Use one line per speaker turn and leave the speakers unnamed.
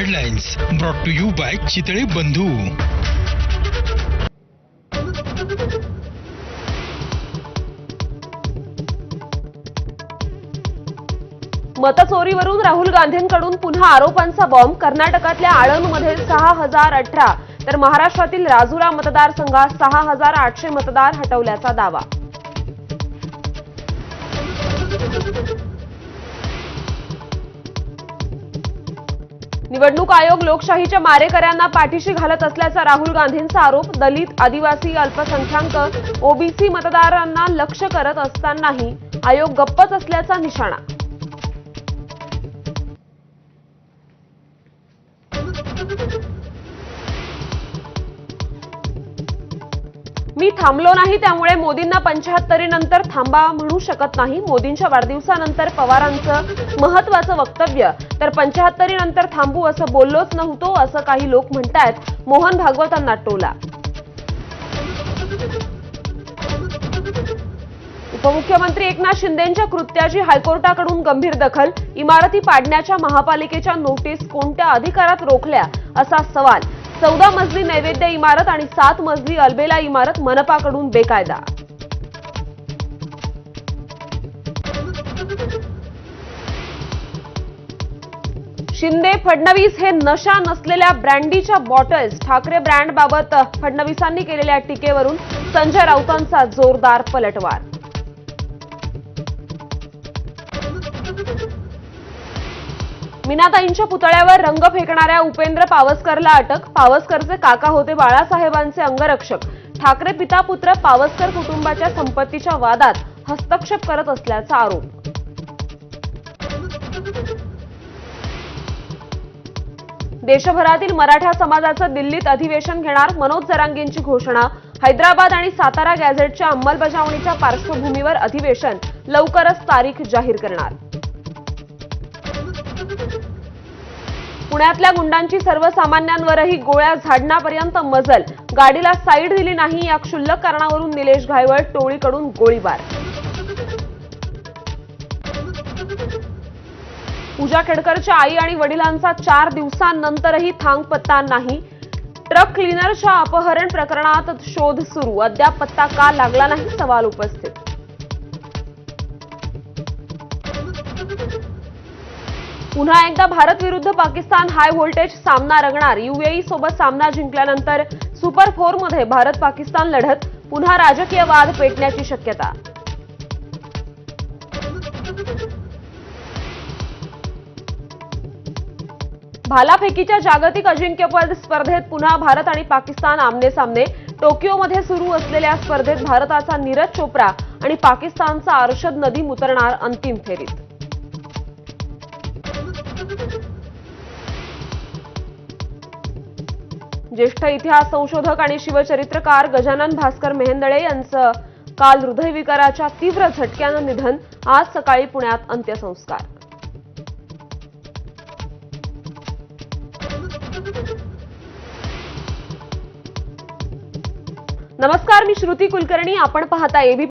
Headlines brought to you by Chitale Bandhu.
मतचोरीवरून राहुल गांधींकडून पुन्हा आरोपांचा बॉम्ब। कर्नाटकातल्या आळंदमध्ये 6018 तर महाराष्ट्रातील राजुरा मतदारसंघात 6800 मतदार हटवल्याचा दावा। निवडणूक आयोग लोकशाहीच्या मारेकऱ्यांना पाठीशी घालत असल्याचा राहुल गांधींचा आरोप। दलित, आदिवासी, अल्पसंख्याक, ओबीसी मतदारांना लक्ष्य करत असतानाही आयोग गप्पच असल्याचा निशाणा। मी थांबलो नाही, त्यामुळे मोदींना 75 नंतर थांबा म्हणू शकत नाही। मोदींच्या वाढदिवसानंतर पवारांचं महत्त्वाचं वक्तव्य। तर 75 नंतर थांबू असं बोललोच नव्हतो असं काही लोक म्हणतायत। मोहन भागवतांना टोला। उपमुख्यमंत्री एकनाथ शिंदेंच्या कृत्याची हायकोर्टाकडून गंभीर दखल। इमारती पाडण्याच्या महापालिकेच्या नोटीस कोणत्या अधिकारात रोखल्या असा सवाल। 14 मजली नैवेद्य इमारत आणि 7 मजली अल्बेला इमारत मनपाकडून बेकायदा। शिंदे फडणवीस हे नशा नसलेल्या ब्रँडीच्या बॉटल्स। ठाकरे ब्रँडबाबत फडणवीसांनी केलेल्या टीकेवरून संजय राऊतांचा जोरदार पलटवार। मीनाताईंच्या पुतळ्यावर रंग फेकणाऱ्या उपेंद्र पावसकरला अटक। पावसकरचे काका होते बाळासाहेबांचे अंगरक्षक। ठाकरे पिता पुत्र पावसकर कुटुंबाच्या संपत्तीच्या वादात हस्तक्षेप करत असल्याचा आरोप। देशभरातील मराठा समाजाचं दिल्लीत अधिवेशन घेणार। मनोज जरांगेंची घोषणा। हैदराबाद आणि सातारा गॅझेटच्या अंमलबजावणीच्या पार्श्वभूमीवर अधिवेशन लवकरच तारीख जाहीर करणार। पुण्यातल्या गुंडांची सर्वसामान्यांवरही गोळ्या झाडण्यापर्यंत मजल। गाडीला साईड दिली नाही या क्षुल्लक कारणावरून निलेश घायवळ टोळीकडून गोळीबार। पूजा खेडकरच्या आई आणि वडिलांचा 4 दिवसांनंतरही थांगपत्ता नाही। ट्रक क्लीनरच्या अपहरण प्रकरणात शोध सुरू। अद्याप पत्ता का लागला नाही सवाल उपस्थित। पुन्हा एकदा भारत विरुद्ध पाकिस्तान हाय व्होल्टेज सामना रंगणार। यूएई सोबत सामना जिंकल्यानंतर सुपर 4 मध्ये भारत पाकिस्तान लढत। पुन्हा राजकीय वाद पेटण्याची शक्यता। भालाफेकीच्या जागतिक अजिंक्यपद स्पर्धेत पुन्हा भारत आणि पाकिस्तान आमने-सामने। टोकियोमध्ये सुरू असलेल्या स्पर्धेत भारताचा नीरज चोप्रा आणि पाकिस्तानचा अर्शद नदीम उतरणार अंतिम फेरीत। ज्येष्ठ इतिहास संशोधक आणि शिवचरित्रकार गजानन भास्कर मेहेंदळे यांचं काल हृदयविकाराच्या तीव्र झटक्यानं निधन। आज सकाळी पुण्यात अंत्यसंस्कार। नमस्कार, मी श्रुती कुलकर्णी। आपण पाहता एबीपी